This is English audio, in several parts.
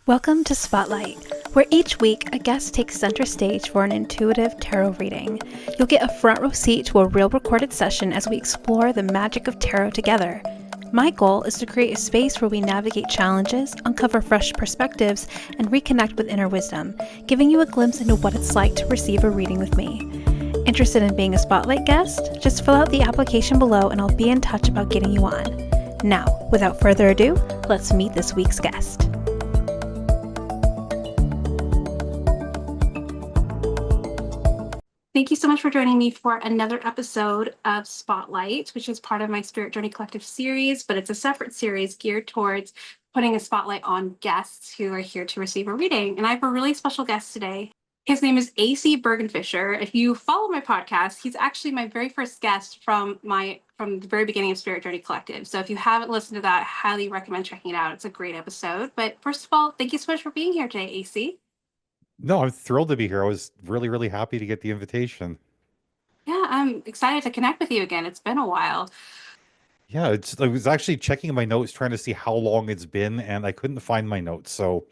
Welcome to Spotlight, where each week a guest takes center stage for an intuitive tarot reading. You'll get a front row seat to a real recorded session as we explore the magic of tarot together. My goal is to create a space where we navigate challenges, uncover fresh perspectives, and reconnect with inner wisdom, giving you a glimpse into what it's like to receive a reading with me. Interested in being a Spotlight guest? Just fill out the application below and I'll be in touch about getting you on. Now, without further ado, let's meet this week's guest. Thank you so much for joining me for another episode of Spotlight, which is part of my Spirit Journey Collective series, but it's a separate series geared towards putting a spotlight on guests who are here to receive a reading. And I have a really special guest today. His name is AC Bergen Fischer. If you follow my podcast, he's actually my very first guest from the very beginning of Spirit Journey Collective. So if you haven't listened to that, I highly recommend checking it out. It's a great episode. But first of all, thank you so much for being here today, AC. No, I'm thrilled to be here. I was really, really happy to get the invitation. Yeah, I'm excited to connect with you again. It's been a while. Yeah, I was actually checking my notes trying to see how long it's been, and I couldn't find my notes. So,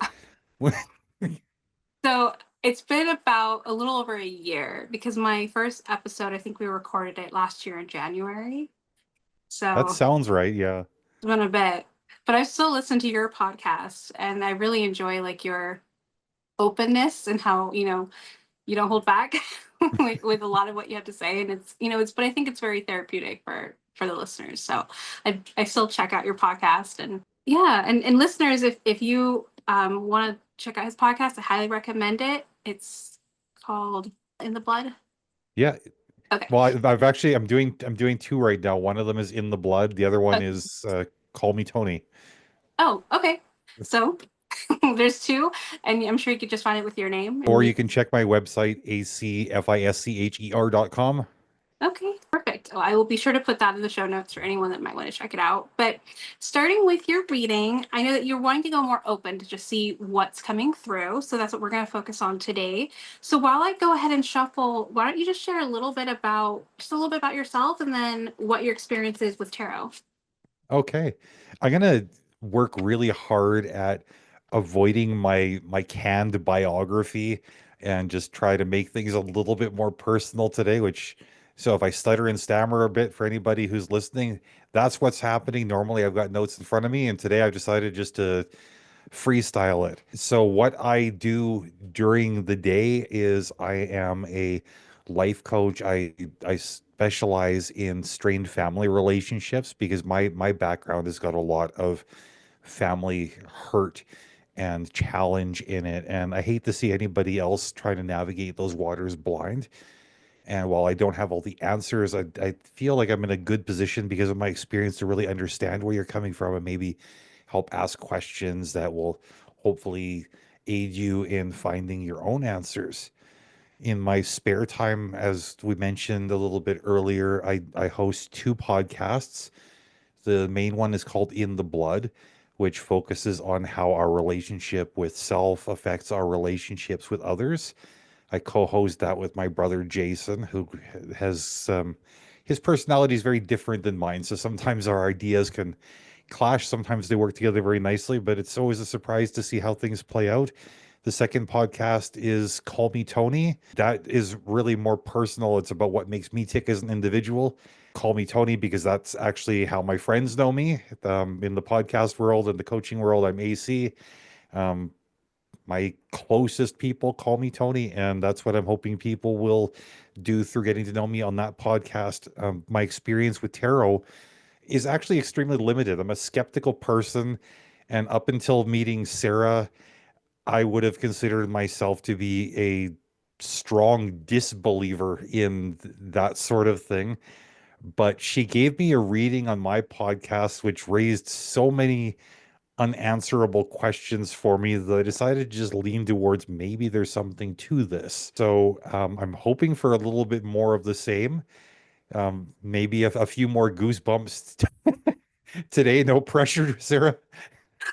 So it's been about a little over a year because my first episode, I think we recorded it last year in January. that So sounds right. Yeah. it's been a bit, but I still listen to your podcast and I really enjoy like your openness and how, you don't hold back with a lot of what you have to say. And but I think it's very therapeutic for the listeners. So I still check out your podcast and yeah. And listeners, if you want to check out his podcast, I highly recommend it. It's called In the Blood. Yeah. Okay. Well, I'm doing two right now. One of them is In the Blood. The other one is Call Me Tony. Oh, okay. So there's two, and I'm sure you could just find it with your name. Or you can check my website, acfischer.com. Okay, perfect. Oh, I will be sure to put that in the show notes for anyone that might want to check it out. But starting with your reading, I know that you're wanting to go more open to just see what's coming through. So that's what we're going to focus on today. So while I go ahead and shuffle, why don't you just share a little bit about yourself and then what your experience is with tarot? Okay. I'm gonna work really hard at avoiding my canned biography and just try to make things a little bit more personal today, which so if I stutter and stammer a bit for anybody who's listening, that's what's happening. Normally I've got notes in front of me, and today I've decided just to freestyle it. So what I do during the day is I am a life coach. I specialize in strained family relationships because my background has got a lot of family hurt and challenge in it. And I hate to see anybody else trying to navigate those waters blind. And while I don't have all the answers, I feel like I'm in a good position because of my experience to really understand where you're coming from and maybe help ask questions that will hopefully aid you in finding your own answers. In my spare time, as we mentioned a little bit earlier, I host two podcasts. The main one is called In the Blood, which focuses on how our relationship with self affects our relationships with others. I co-host that with my brother Jason, who has his personality is very different than mine. So sometimes our ideas can clash. Sometimes they work together very nicely, but it's always a surprise to see how things play out. The second podcast is Call Me Tony. That is really more personal. It's about what makes me tick as an individual. Call Me Tony because that's actually how my friends know me. In the podcast world and the coaching world, I'm AC. Um, my closest people call me Tony, and that's what I'm hoping people will do through getting to know me on that podcast. My experience with tarot is actually extremely limited. I'm a skeptical person, and up until meeting Sarah, I would have considered myself to be a strong disbeliever in that sort of thing. But she gave me a reading on my podcast, which raised so many unanswerable questions for me that I decided to just lean towards maybe there's something to this. So I'm hoping for a little bit more of the same. Maybe a few more goosebumps today. No pressure, Sarah.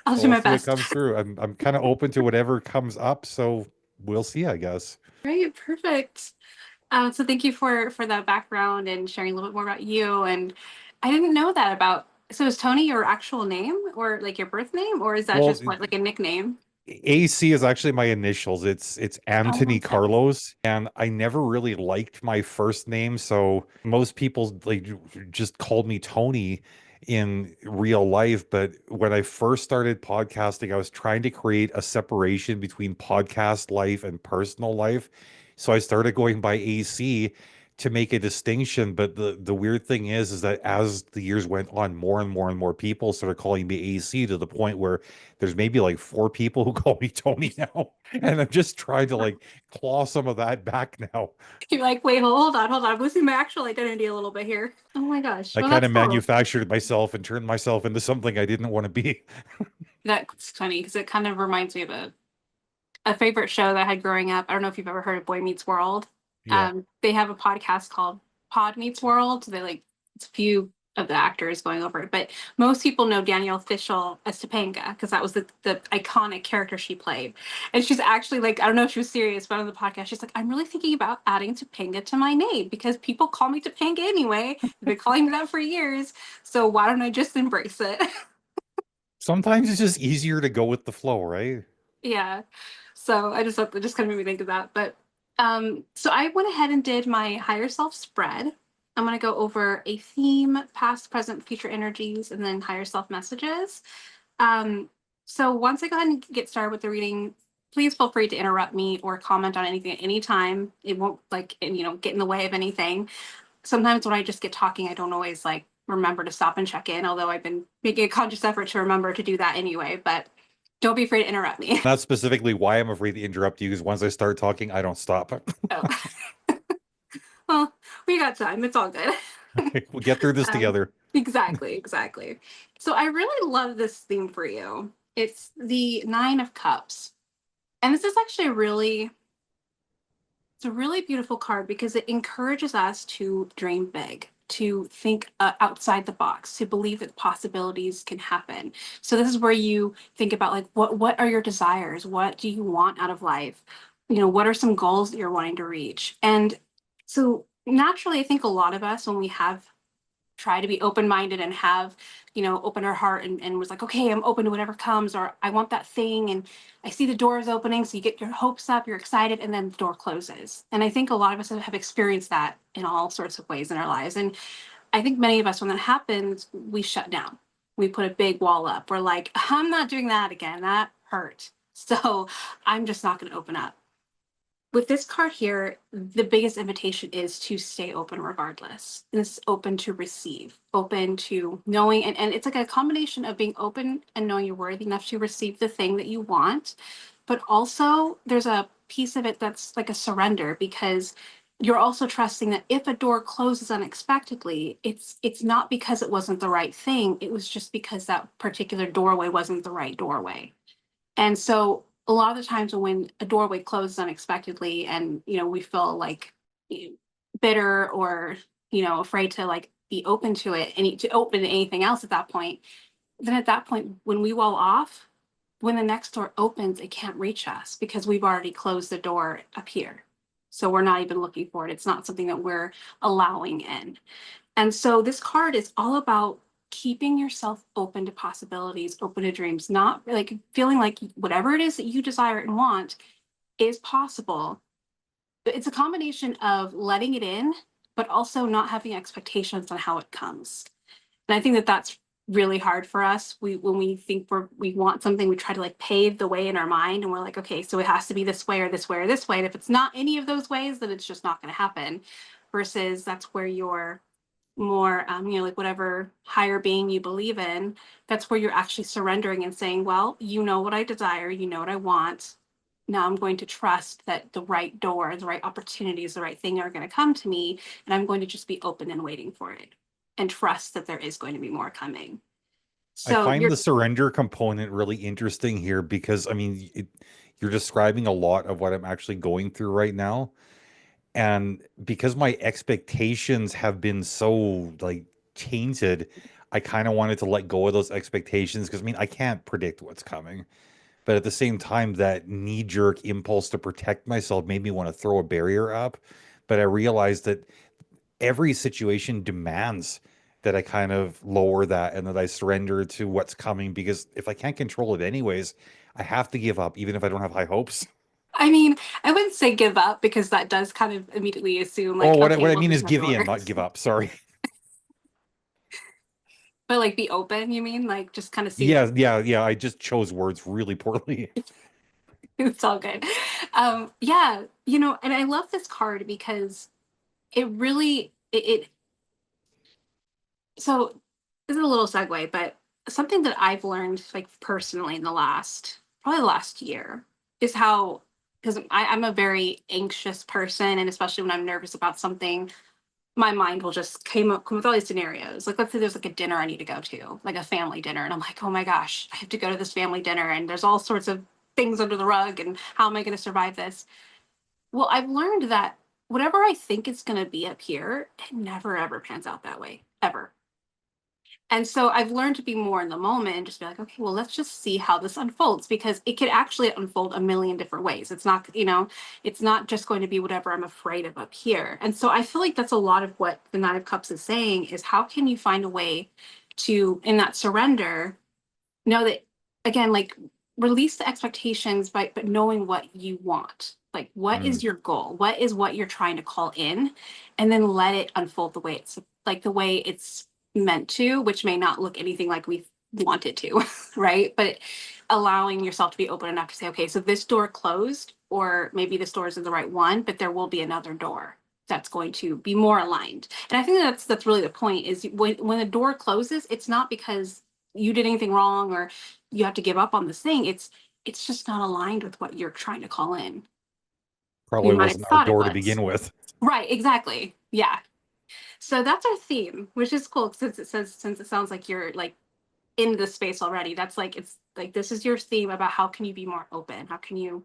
I'll do my Hopefully it best. comes through. I'm kind of open to whatever comes up, so we'll see, I guess. Great, perfect. So thank you for that background and sharing a little bit more about you. And I didn't know that about. So is Tony your actual name or like your birth name, or is that Well, just what like a nickname? AC is actually my initials. It's Oh, Anthony okay. Carlos, and I never really liked my first name, so most people like just called me Tony in real life. But when I first started podcasting, I was trying to create a separation between podcast life and personal life. So I started going by AC to make a distinction. But the weird thing is that as the years went on, more and more and more people started calling me AC to the point where there's maybe like four people who call me Tony now. And I'm just trying to like claw some of that back now. You're like, wait, hold on, hold on. I'm losing my actual identity a little bit here. Oh my gosh. I Well, kind that's of cool. manufactured myself and turned myself into something I didn't want to be. That's funny because it kind of reminds me of a favorite show that I had growing up. I don't know if you've ever heard of Boy Meets World. Yeah. They have a podcast called Pod Meets World. They like it's a few of the actors going over it, but most people know Danielle Fishel as Topanga because that was the iconic character she played. And she's actually like, I don't know if she was serious, but on the podcast, she's like, I'm really thinking about adding Topanga to my name because people call me Topanga anyway. They've been calling me that for years. So why don't I just embrace it? Sometimes it's just easier to go with the flow, right? Yeah. So I just thought that just kind of made me think of that. But so I went ahead and did my higher self spread. I'm going to go over a theme, past, present, future energies, and then higher self messages. Um, so once I go ahead and get started with the reading, please feel free to interrupt me or comment on anything at any time. It won't like, get in the way of anything. Sometimes when I just get talking, I don't always like remember to stop and check in, although I've been making a conscious effort to remember to do that anyway. But don't be afraid to interrupt me. That's specifically why I'm afraid to interrupt you, because once I start talking, I don't stop. Oh, well, we got time. It's all good. We'll get through this um, together. exactly, exactly. So I really love this theme for you. It's the Nine of Cups. And this is actually it's a really beautiful card because it encourages us to dream big, to think outside the box, to believe that possibilities can happen. So this is where you think about like what are your desires? What do you want out of life? What are some goals that you're wanting to reach? And so naturally, I think a lot of us when we have try to be open-minded and have open our heart and was like, okay, I'm open to whatever comes, or I want that thing, and I see the doors opening, so you get your hopes up, you're excited, and then the door closes. And I think a lot of us have experienced that in all sorts of ways in our lives. And I think many of us, when that happens, we shut down, we put a big wall up, we're like, I'm not doing that again, that hurt, so I'm just not going to open up. With this card here, the biggest invitation is to stay open regardless. And it's open to receive, open to knowing, and it's like a combination of being open and knowing you're worthy enough to receive the thing that you want. But also there's a piece of it that's like a surrender because you're also trusting that if a door closes unexpectedly, it's not because it wasn't the right thing. It was just because that particular doorway wasn't the right doorway. And so a lot of the times when a doorway closes unexpectedly and we feel like bitter or afraid to like be open to it and to open to anything else at that point, then at that point when we wall off, when the next door opens, it can't reach us because we've already closed the door up here. So we're not even looking for it. It's not something that we're allowing in. And so this card is all about keeping yourself open to possibilities, open to dreams, not like feeling like whatever it is that you desire and want is possible. It's a combination of letting it in, but also not having expectations on how it comes. And I think that that's really hard for us. When we think we want something, we try to like pave the way in our mind, and we're like, okay, so it has to be this way or this way or this way. And if it's not any of those ways, then it's just not going to happen. Versus that's where you're more like whatever higher being you believe in, that's where you're actually surrendering and saying, well, you know what I desire, you know what I want, now I'm going to trust that the right door, the right opportunities, the right thing are going to come to me, and I'm going to just be open and waiting for it and trust that there is going to be more coming. I So find you're the surrender component really interesting here because, I mean, you're describing a lot of what I'm actually going through right now. And because my expectations have been so like tainted, I kind of wanted to let go of those expectations because, I mean, I can't predict what's coming. But at the same time, that knee-jerk impulse to protect myself made me want to throw a barrier up. But I realized that every situation demands that I kind of lower that and that I surrender to what's coming, because if I can't control it anyways, I have to give up, even if I don't have high hopes. I mean, I wouldn't say give up because that does kind of immediately assume Oh, like, what okay, I well, mean there's is no give in, door. not give up. Sorry. But like be open, you mean? Like just kind of see what Yeah, yeah, yeah. I just chose words really poorly. it's all good. Yeah, and I love this card because it really it so this is a little segue, but something that I've learned like personally in the last probably the last year is how because I'm a very anxious person, and especially when I'm nervous about something, my mind will just come with all these scenarios. Like let's say there's like a dinner I need to go to, like a family dinner, and I'm like, oh my gosh, I have to go to this family dinner, and there's all sorts of things under the rug, and how am I going to survive this? Well, I've learned that whatever I think it's going to be up here, it never ever pans out that way, ever. And so I've learned to be more in the moment and just be like, okay, well, let's just see how this unfolds because it could actually unfold a million different ways. It's not just going to be whatever I'm afraid of up here. And so I feel like that's a lot of what the Nine of Cups is saying is how can you find a way to, in that surrender, know that again, like release the expectations, but knowing what you want. Like what Mm. is your goal? What is what you're trying to call in? And then let it unfold the way it's like the way it's meant to, which may not look anything like we want it to, right? But allowing yourself to be open enough to say, okay, so this door closed, or maybe this door isn't the right one, but there will be another door that's going to be more aligned. And I think that's really the point is when a door closes, it's not because you did anything wrong or you have to give up on this thing. It's just not aligned with what you're trying to call in. You Probably might have wasn't our thought it door to was. begin with. Right, exactly. Yeah. So that's our theme, which is cool since it sounds like you're like in this space already. That's like it's like this is your theme about how can you be more open? How can you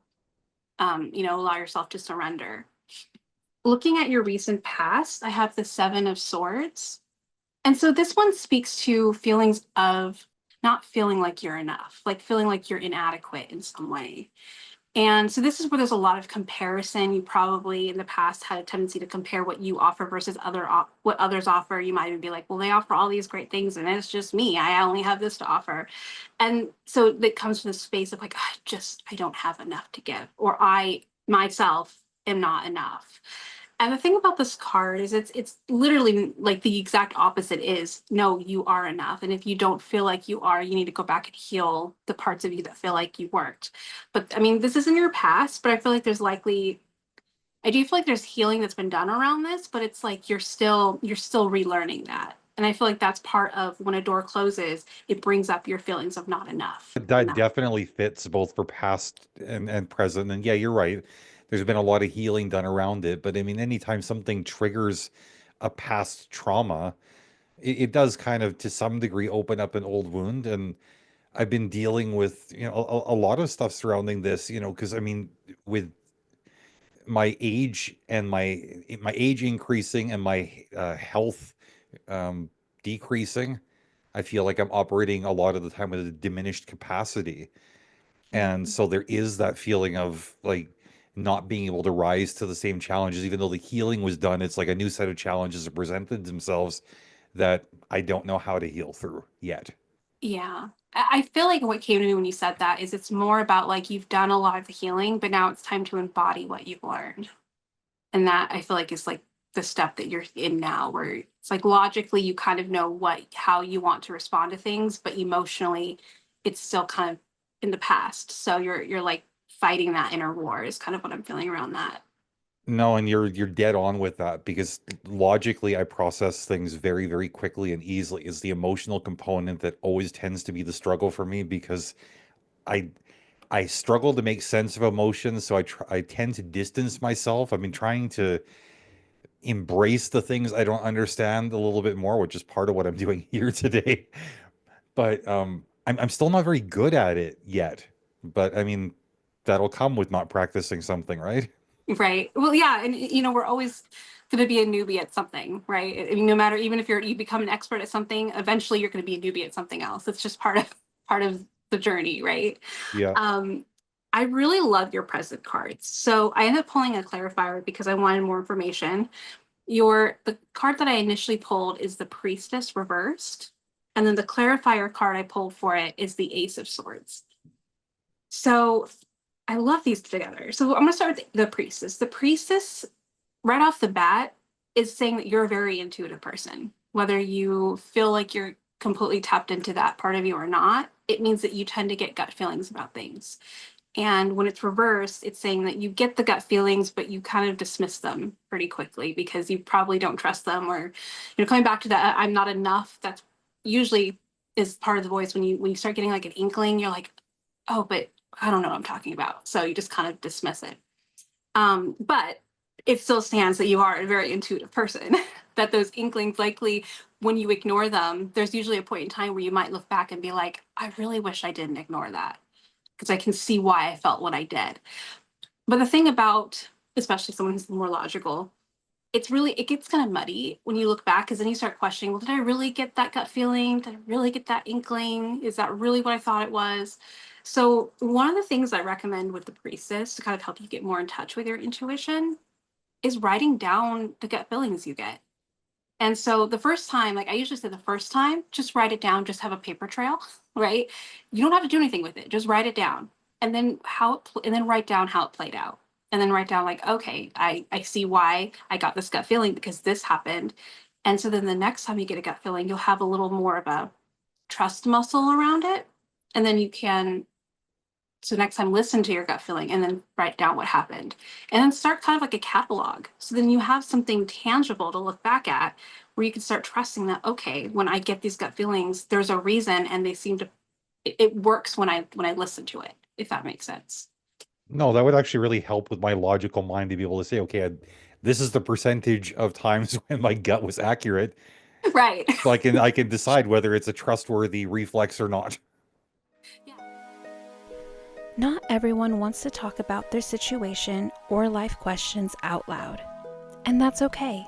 allow yourself to surrender? Looking at your recent past, I have the Seven of Swords. And so this one speaks to feelings of not feeling like you're enough, like feeling like you're inadequate in some way. And so this is where there's a lot of comparison. You probably in the past had a tendency to compare what you offer versus what others offer. You might even be like, well, they offer all these great things and it's just me. I only have this to offer. And so that comes from the space of like, I don't have enough to give, or I myself am not enough. And the thing about this card is it's literally like the exact opposite is no, you are enough. And if you don't feel like you are, you need to go back and heal the parts of you that feel like you weren't. But I mean, this is in your past, but I feel like I do feel like there's healing that's been done around this, but it's like you're still relearning that. And I feel like that's part of when a door closes, it brings up your feelings of not enough. And That that, definitely fits both for past and present. And yeah, you're right. There's been a lot of healing done around it. But I mean, anytime something triggers a past trauma, it does kind of to some degree open up an old wound. And I've been dealing with, a lot of stuff surrounding this, because I mean, with my age and my age increasing and my health um, decreasing, I feel like I'm operating a lot of the time with a diminished capacity. And Mhm. so there is that feeling of like not being able to rise to the same challenges, even though the healing was done. It's like a new set of challenges that presented themselves that I don't know how to heal through yet. Yeah. I feel like what came to me when you said that is it's more about like you've done a lot of the healing, but now it's time to embody what you've learned. And that I feel like is like the step that you're in now, where it's like logically you kind of know how you want to respond to things, but emotionally it's still kind of in the past. So you're like fighting that inner war is kind of what I'm feeling around that. No, and you're dead on with that because logically I process things very, very quickly and easily. Is the emotional component that always tends to be the struggle for me because I I struggle to make sense of emotions, so I tend to distance myself. I've been trying to embrace the things I don't understand a little bit more, which is part of what I'm doing here today. But I'm still not very good at it yet. But I mean, that'll come with not practicing something, right? Right. Well, yeah, and we're always going to be a newbie at something, right? I mean, no matter even if you become an expert at something, eventually you're going to be a newbie at something else. It's just part of the journey, right? Yeah. Um, I really love your present cards. So I ended up pulling a clarifier because I wanted more information. The card that I initially pulled is the Priestess reversed, and then the clarifier card I pulled for it is the Ace of Swords. So I love these together. So I'm going to start with the priestess. The priestess, right off the bat, is saying that you're a very intuitive person. Whether you feel like you're completely tapped into that part of you or not, it means that you tend to get gut feelings about things. And when it's reversed, it's saying that you get the gut feelings, but you kind of dismiss them pretty quickly because you probably don't trust them, or coming back to that I'm not enough. That's usually is part of the voice when you start getting like an inkling, you're like, oh, but I don't know what I'm talking about. So you just kind of dismiss it. But it still stands that you are a very intuitive person, that those inklings likely, when you ignore them, there's usually a point in time where you might look back and be like, I really wish I didn't ignore that because I can see why I felt what I did. But the thing about, especially someone who's more logical, it gets kind of muddy when you look back because then you start questioning, well, did I really get that gut feeling? Did I really get that inkling? Is that really what I thought it was? So one of the things I recommend with the priestess to kind of help you get more in touch with your intuition is writing down the gut feelings you get. And so the first time, like I usually say the first time, just write it down, just have a paper trail, right? You don't have to do anything with it. Just write it down. And then and then write down how it played out. And then write down like, okay, I see why I got this gut feeling because this happened. And so then the next time you get a gut feeling, you'll have a little more of a trust muscle around it. And then you can, so next time listen to your gut feeling and then write down what happened and then start kind of like a catalog, so then you have something tangible to look back at where you can start trusting that, okay, when I get these gut feelings there's a reason and they seem to, it works when I listen to it, if that makes sense. No, that would actually really help with my logical mind to be able to say, okay, this is the percentage of times when my gut was accurate, Right. so I can decide whether it's a trustworthy reflex or not. Yeah. Not everyone wants to talk about their situation or life questions out loud, and that's okay.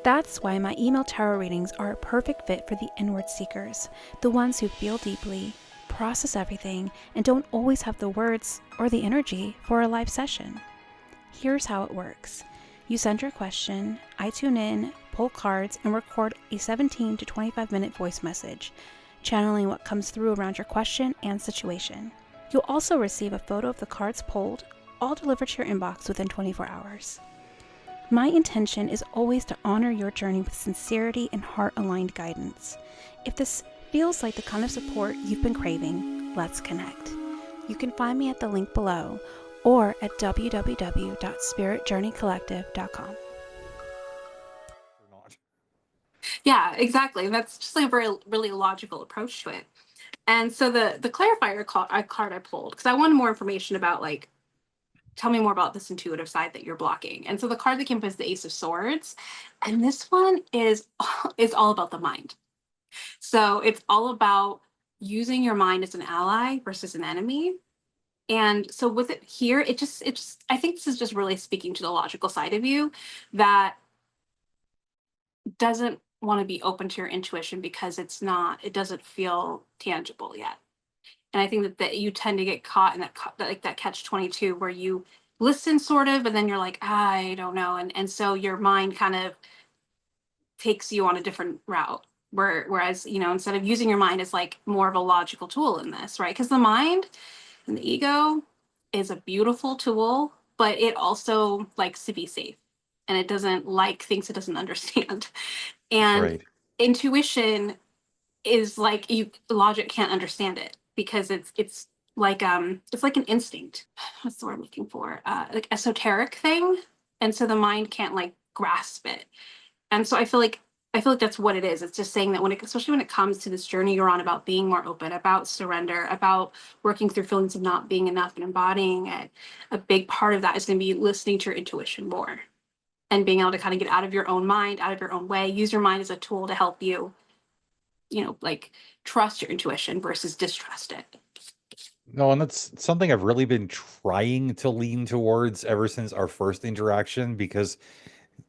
That's why my email tarot readings are a perfect fit for the inward seekers, the ones who feel deeply, process everything, and don't always have the words or the energy for a live session. Here's how it works. You send your question, I tune in, pull cards, and record a 17 to 25 minute voice message, channeling what comes through around your question and situation. You'll also receive a photo of the cards pulled, all delivered to your inbox within 24 hours. My intention is always to honor your journey with sincerity and heart-aligned guidance. If this feels like the kind of support you've been craving, let's connect. You can find me at the link below or at www.spiritjourneycollective.com. Or not. Yeah, exactly. That's just like a very really logical approach to it. And so the clarifier card I pulled because I wanted more information about like, tell me more about this intuitive side that you're blocking. And so the card that came up is the Ace of Swords, and this one is all about the mind. So it's all about using your mind as an ally versus an enemy. And so with it here, it just I think this is just really speaking to the logical side of you that doesn't want to be open to your intuition because it doesn't feel tangible yet. And I think that you tend to get caught in like that catch 22 where you listen sort of, but then you're like, I don't know. And so your mind kind of takes you on a different route. Whereas, instead of using your mind as like more of a logical tool in this, right? Because the mind and the ego is a beautiful tool, but it also likes to be safe and it doesn't like things it doesn't understand. And Right. intuition is like logic can't understand it because it's like an instinct. What's the word I'm looking for? Like esoteric thing. And so the mind can't like grasp it. And so I feel like that's what it is. It's just saying that especially when it comes to this journey you're on about being more open, about surrender, about working through feelings of not being enough and embodying it, a big part of that is going to be listening to your intuition more and being able to kind of get out of your own mind, out of your own way, use your mind as a tool to help you, like trust your intuition versus distrust it. No, and that's something I've really been trying to lean towards ever since our first interaction because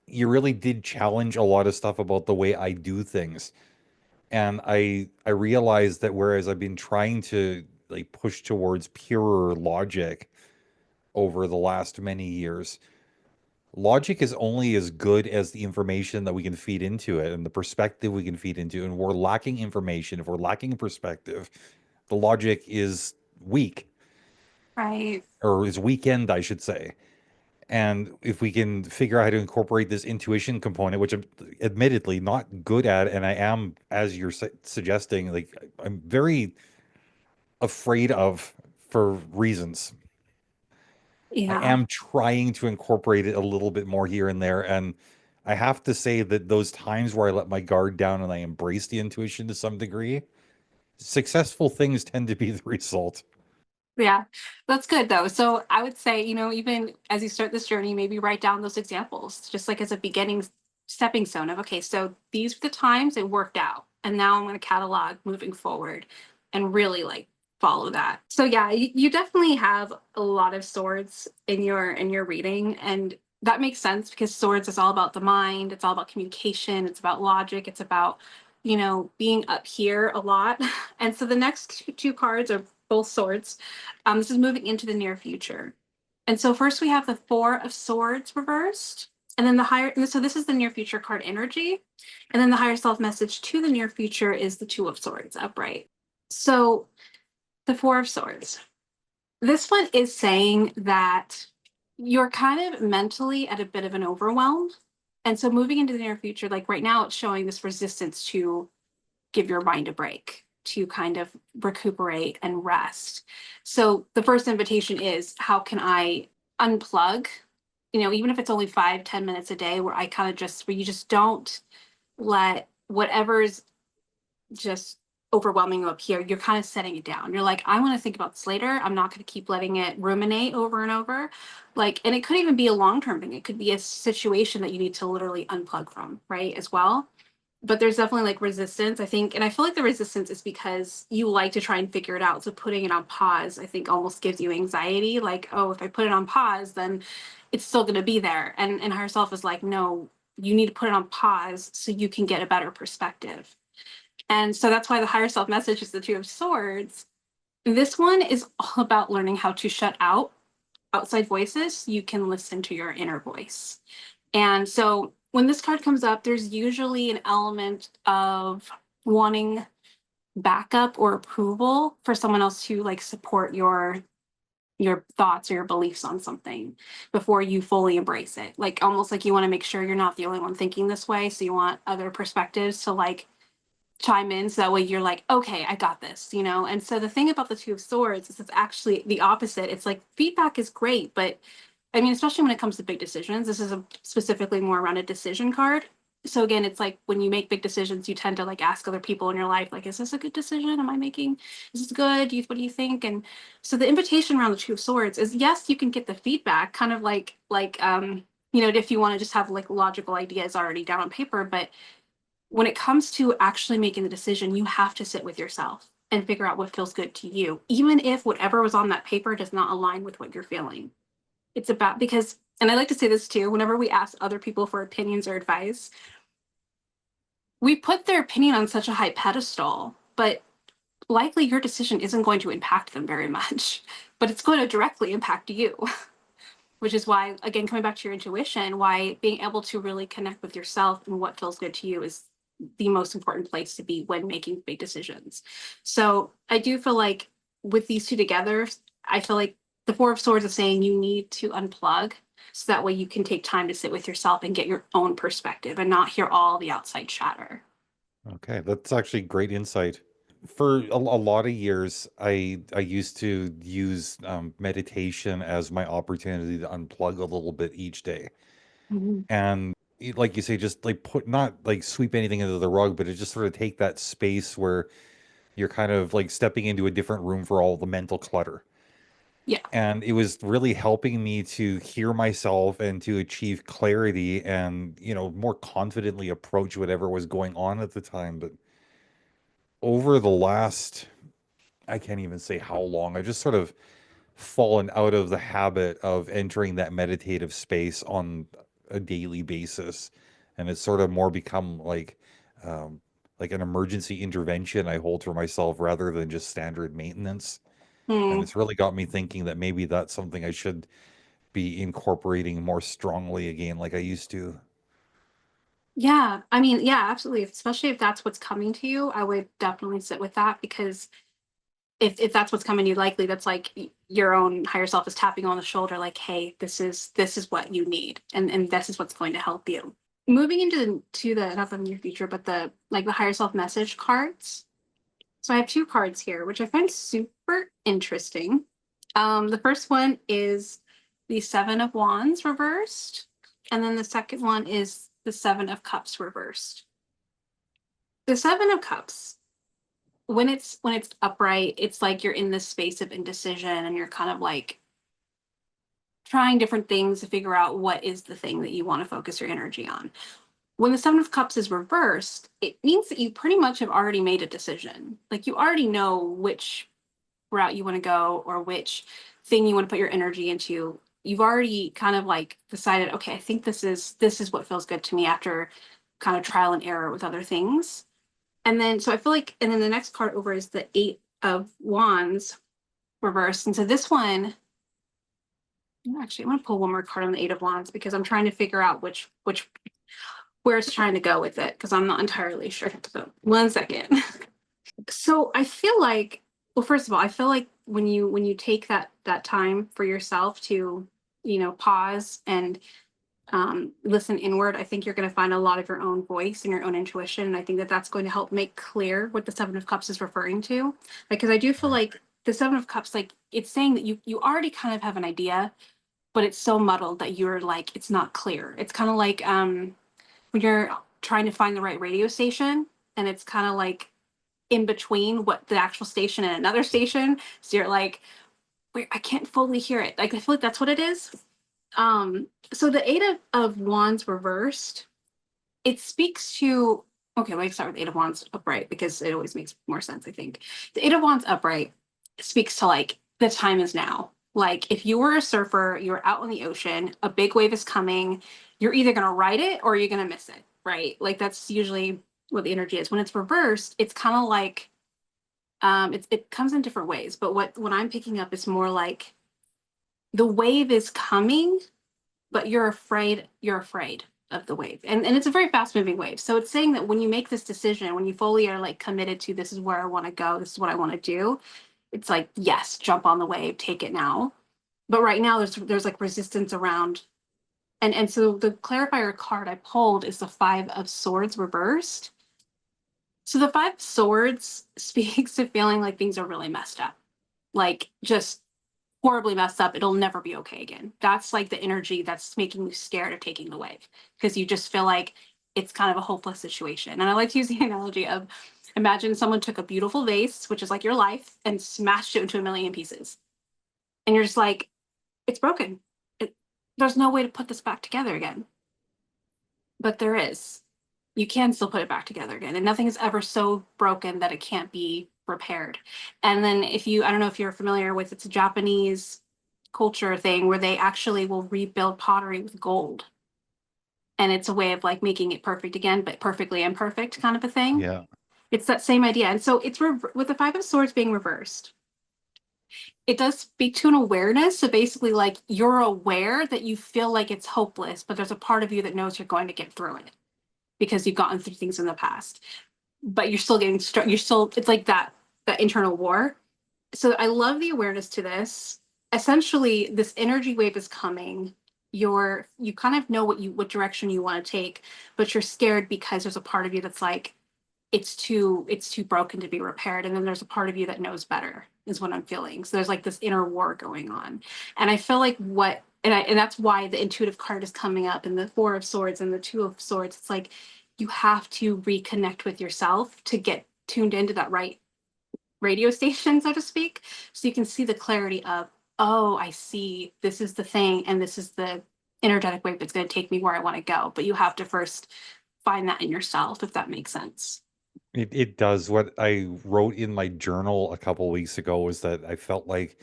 you really did challenge a lot of stuff about the way I do things. And I realized that whereas I've been trying to like push towards purer logic over the last many years, logic is only as good as the information that we can feed into it and the perspective we can feed into. And we're lacking information, if we're lacking perspective, the logic is weak. Right. or his weekend, I should say. And if we can figure out how to incorporate this intuition component, which I'm admittedly not good at, and I am, as you're suggesting, like I'm very afraid of for reasons. I Yeah. am trying to incorporate it a little bit more here and there. And I have to say that those times where I let my guard down and I embrace the intuition to some degree, successful things tend to be the result. Yeah, that's good though. So I would say, even as you start this journey, maybe write down those examples, just like as a beginning stepping stone of, okay, so these were the times it worked out. And now I'm going to catalog moving forward and really like follow that. So yeah, you definitely have a lot of swords in your reading. And that makes sense because swords is all about the mind, it's all about communication, it's about logic, it's about, being up here a lot. And so the next two cards are both swords. This is moving into the near future. And so first we have the Four of Swords reversed, and then the higher, and so this is the near future card energy. And then the higher self message to the near future is the Two of Swords upright. So the Four of Swords. This one is saying that you're kind of mentally at a bit of an overwhelm. And so moving into the near future, like right now, it's showing this resistance to give your mind a break, to kind of recuperate and rest. So the first invitation is, how can I unplug? Even if it's only 5-10 minutes a day, where where you just don't let whatever's just overwhelming you up here, you're kind of setting it down. You're like, I want to think about this later. I'm not going to keep letting it ruminate over and over. And it could even be a long-term thing. It could be a situation that you need to literally unplug from, right? As well. But there's definitely like resistance, I think. And I feel like the resistance is because you like to try and figure it out. So putting it on pause, I think, almost gives you anxiety. Like, oh, if I put it on pause, then it's still going to be there. And higher self is like, no, you need to put it on pause so you can get a better perspective. And so that's why the higher self message is the Two of Swords. This one is all about learning how to shut out outside voices so you can listen to your inner voice. And so when this card comes up, there's usually an element of wanting backup or approval for someone else to like support your thoughts or your beliefs on something before you fully embrace it. Like almost like you want to make sure you're not the only one thinking this way. So you want other perspectives to like chime in so that way you're like, okay, I got this. And so the thing about the Two of Swords is it's actually the opposite. It's like feedback is great, but I mean, especially when it comes to big decisions, this is specifically more around a decision card. So again, it's like when you make big decisions, you tend to like ask other people in your life, like, is this a good decision? Am I making, is this good? What do you think? And so the invitation around the Two of Swords is, yes, you can get the feedback kind of if you want to just have like logical ideas already down on paper, but when it comes to actually making the decision, you have to sit with yourself and figure out what feels good to you, even if whatever was on that paper does not align with what you're feeling. It's about because, and I like to say this too, whenever we ask other people for opinions or advice, we put their opinion on such a high pedestal, but likely your decision isn't going to impact them very much, but it's going to directly impact you. Which is why, again, coming back to your intuition, why being able to really connect with yourself and what feels good to you is the most important place to be when making big decisions. So I do feel like with these two together, I feel like the Four of Swords is saying you need to unplug so that way you can take time to sit with yourself and get your own perspective and not hear all the outside chatter. Okay, that's actually great insight. For a lot of years, I used to use meditation as my opportunity to unplug a little bit each day. Mhm. And like you say, just like put not like sweep anything under the rug, but it just sort of take that space where you're kind of like stepping into a different room for all the mental clutter. Yeah. And it was really helping me to hear myself and to achieve clarity and, more confidently approach whatever was going on at the time. But over the last, I can't even say how long, I just sort of fallen out of the habit of entering that meditative space on a daily basis. And it's sort of more become um, like an emergency intervention I hold for myself rather than just standard maintenance. And Hmm. it's really got me thinking that maybe that's something I should be incorporating more strongly again, like I used to. Yeah. I mean, yeah, absolutely. Especially if that's what's coming to you, I would definitely sit with that because if that's what's coming to you, likely that's like your own higher self is tapping on the shoulder, like, hey, this is what you need, and this is what's going to help you. Moving into the not the near future, but the like the higher self message cards. So I have two cards here, which I find super interesting. The first one is the Seven of Wands reversed, and then the second one is the Seven of Cups reversed. The Seven of Cups, when it's upright, it's like you're in this space of indecision and you're kind of like trying different things to figure out what is the thing that you want to focus your energy on. When the Seven of Cups is reversed, it means that you pretty much have already made a decision. Like you already know which route you want to go or which thing you want to put your energy into. You've already kind of like decided, okay, I think this is what feels good to me after kind of trial and error with other things. And then so I feel like, and then the next card over is the Eight of Wands reversed. And so this one, actually, I'm going to pull one more card on the Eight of Wands because I'm trying to figure out which where it's trying to go with it because I'm not entirely sure. So 1 second. So I feel like, well, first of all, I feel like when you take that time for yourself to, pause and listen inward, I think you're going to find a lot of your own voice and your own intuition. And I think that that's going to help make clear what the Seven of Cups is referring to. Because I do feel Right. like the Seven of Cups, like it's saying that you already kind of have an idea, but it's so muddled that you're like, it's not clear. It's kind of like when you're trying to find the right radio station and it's kind of like in between what the actual station and another station. So you're like, wait, I can't fully hear it. Like I feel like that's what it is. So the Eight of Wands reversed, it speaks to, okay, let's start with Eight of Wands upright because it always makes more sense, I think. The Eight of Wands upright speaks to like the time is now. Like if you were a surfer, you're out on the ocean, a big wave is coming, you're either gonna ride it or you're gonna miss it, right? Like that's usually what the energy is. When it's reversed, it's kind of like it comes in different ways, but what I'm picking up is more like the wave is coming, but you're afraid of the wave. And it's a very fast moving wave. So it's saying that when you make this decision, when you fully are like committed to this is where I want to go, this is what I want to do, it's like, yes, jump on the wave, take it now. But right now there's like resistance around. And so the clarifier card I pulled is the Five of Swords reversed. So the Five of Swords speaks to feeling like things are really messed up. Like just horribly messed up, it'll never be okay again. That's like the energy that's making you scared of taking the wave because you just feel like it's kind of a hopeless situation. And I like to use the analogy of imagine someone took a beautiful vase, which is like your life, and smashed it into a million pieces. And you're just like, it's broken. There's no way to put this back together again. But there is. You can still put it back together again. And nothing is ever so broken that it can't be repaired. And then I don't know if you're familiar with, it's a Japanese culture thing where they actually will rebuild pottery with gold. And it's a way of like making it perfect again, but perfectly imperfect kind of a thing. Yeah. It's that same idea. And so it's with the Five of Swords being reversed, it does speak to an awareness. So basically, like you're aware that you feel like it's hopeless, but there's a part of you that knows you're going to get through it because you've gotten through things in the past. But you're still getting you're still, it's like that internal war. So I love the awareness to this. Essentially, this energy wave is coming. You kind of know what direction you want to take, but you're scared because there's a part of you that's like, it's too broken to be repaired. And then there's a part of you that knows better, is what I'm feeling. So there's like this inner war going on. And I feel like and that's why the intuitive card is coming up and the Four of Swords and the Two of Swords. It's like you have to reconnect with yourself to get tuned into that right radio station, so to speak. So you can see the clarity of, oh, I see, this is the thing, and this is the energetic wave that's going to take me where I want to go. But you have to first find that in yourself, if that makes sense. It does. What I wrote in my journal a couple weeks ago was that I felt like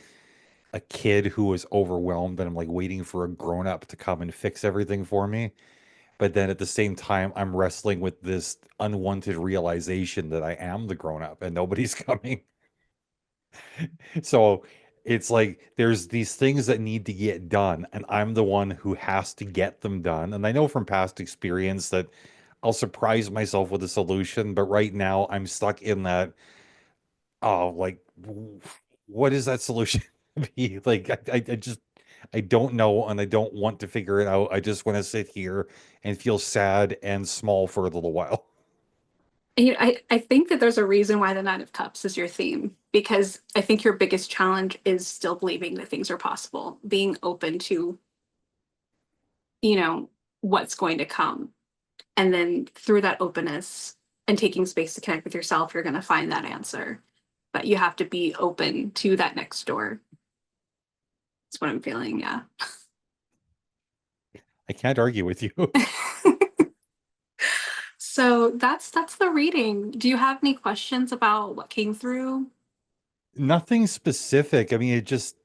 a kid who was overwhelmed and I'm like waiting for a grown up to come and fix everything for me. But then at the same time, I'm wrestling with this unwanted realization that I am the grown up and nobody's coming. So it's like there's these things that need to get done, and I'm the one who has to get them done. And I know from past experience that I'll surprise myself with a solution, but right now I'm stuck in that, oh, like what is that solution be? Like, I just, I don't know, and I don't want to figure it out. I just want to sit here and feel sad and small for a little while. I think that there's a reason why the Nine of Cups is your theme, because I think your biggest challenge is still believing that things are possible, being open to, you know, what's going to come. And then through that openness and taking space to connect with yourself, you're going to find that answer. But you have to be open to that next door. That's what I'm feeling. Yeah. I can't argue with you. So that's the reading. Do you have any questions about what came through? Nothing specific. I mean, just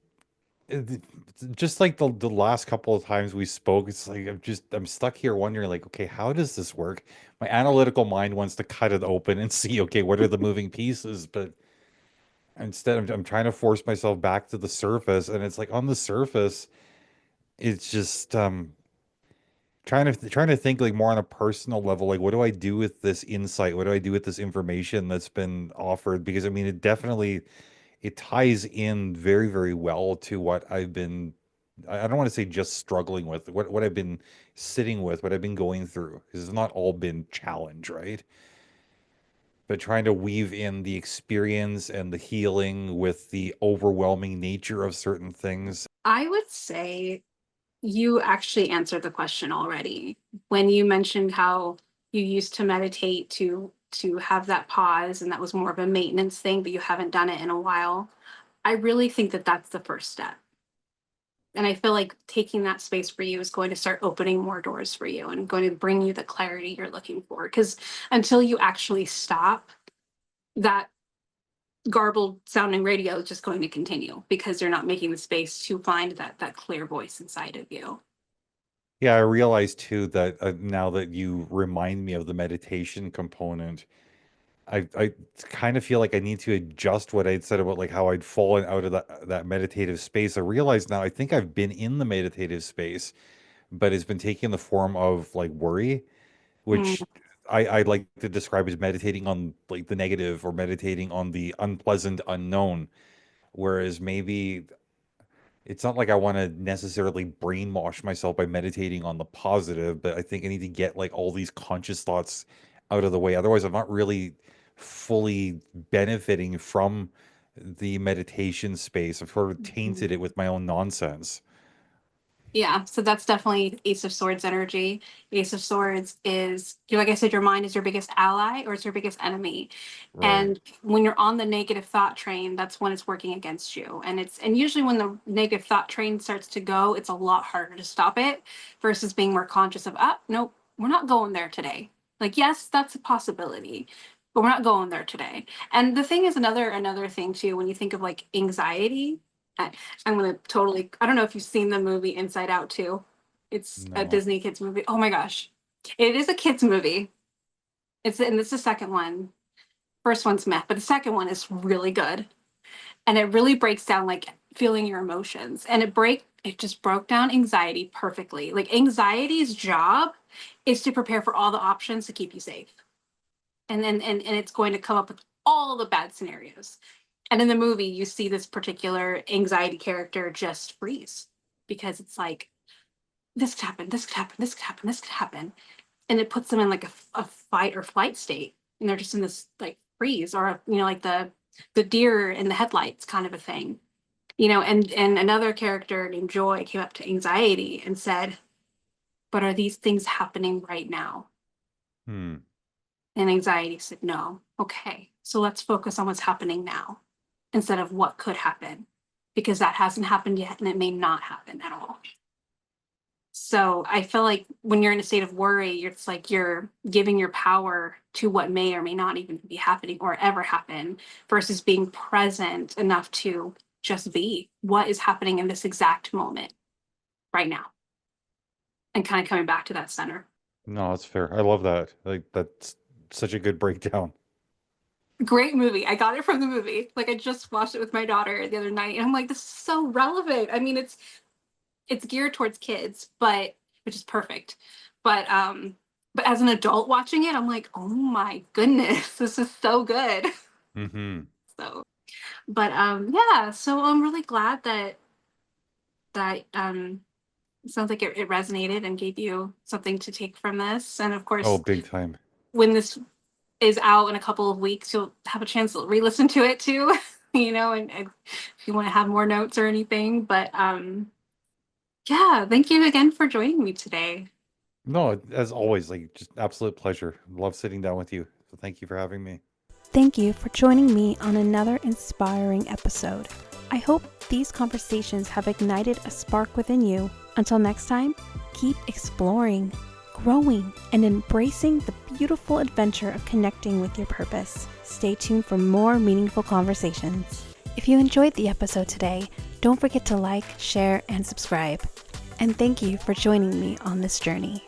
like the last couple of times we spoke, it's like I'm stuck here wondering, like, okay, how does this work? My analytical mind wants to cut it open and see, okay, what are the moving pieces? But instead, I'm trying to force myself back to the surface, and it's like on the surface, it's just trying to think like more on a personal level, like what do I do with this insight? What do I do with this information that's been offered? Because I mean, it ties in very, very well to what I've been, I don't want to say just struggling with, what I've been sitting with, what I've been going through, because it's not all been challenge, right? But trying to weave in the experience and the healing with the overwhelming nature of certain things. I would say you actually answered the question already when you mentioned how you used to meditate to have that pause, and that was more of a maintenance thing, but you haven't done it in a while. I really think that that's the first step. And I feel like taking that space for you is going to start opening more doors for you and going to bring you the clarity you're looking for. Because until you actually stop, that garbled sounding radio is just going to continue because you're not making the space to find that clear voice inside of you. Yeah, I realize too that now that you remind me of the meditation component, I kind of feel like I need to adjust what I'd said about like how I'd fallen out of that meditative space. I realize now I think I've been in the meditative space, but it's been taking the form of like worry, Mm, which I like to describe as meditating on like the negative or meditating on the unpleasant unknown. Whereas maybe it's not like I want to necessarily brainwash myself by meditating on the positive, but I think I need to get like all these conscious thoughts out of the way. Otherwise, I'm not really fully benefiting from the meditation space. I've sort of tainted mhm. it with my own nonsense. Yeah, so that's definitely Ace of Swords energy. Ace of Swords is, like I said, your mind is your biggest ally or it's your biggest enemy. Right. And when you're on the negative thought train, that's when it's working against you. And usually when the negative thought train starts to go, it's a lot harder to stop it versus being more conscious of, nope, we're not going there today. Like, yes, that's a possibility, but we're not going there today. And the thing is, another thing too, when you think of like anxiety, I'm gonna totally. I don't know if you've seen the movie Inside Out too. It's a No. Disney kids movie. Oh my gosh, it is a kids movie. And it's the second one. First one's meh, but the second one is really good, and it really breaks down like feeling your emotions, and it just broke down anxiety perfectly. Like anxiety's job is to prepare for all the options to keep you safe, and it's going to come up with all the bad scenarios. And in the movie, you see this particular anxiety character just freeze because it's like, this could happen, this could happen, this could happen, this could happen. And it puts them in like a fight or flight state. And they're just in this like freeze or, like the deer in the headlights kind of a thing. And another character named Joy came up to anxiety and said, but are these things happening right now? Hmm. And anxiety said, no. Okay, so let's focus on what's happening now instead of what could happen, because that hasn't happened yet and it may not happen at all. So I feel like when you're in a state of worry, it's like you're giving your power to what may or may not even be happening or ever happen versus being present enough to just be what is happening in this exact moment right now and kind of coming back to that center. No, that's fair. I love that. Like that's such a good breakdown. Great movie. I got it from the movie. Like I just watched it with my daughter the other night and I'm like, this is so relevant. I mean, it's geared towards kids, but which is perfect. But as an adult watching it, I'm like, oh my goodness, this is so good. Hmm. So But yeah, so I'm really glad that it sounds like it resonated and gave you something to take from this. And of Oh, course, big time. when this is out in a couple of weeks, you'll have a chance to re-listen to it too, and if you want to have more notes or anything. But yeah, thank you again for joining me today. No, as always, like just absolute pleasure. Love sitting down with you. So thank you for having me. Thank you for joining me on another inspiring episode. I hope these conversations have ignited a spark within you. Until next time, keep exploring, growing, and embracing the beautiful adventure of connecting with your purpose. Stay tuned for more meaningful conversations. If you enjoyed the episode today, don't forget to like, share, and subscribe. And thank you for joining me on this journey.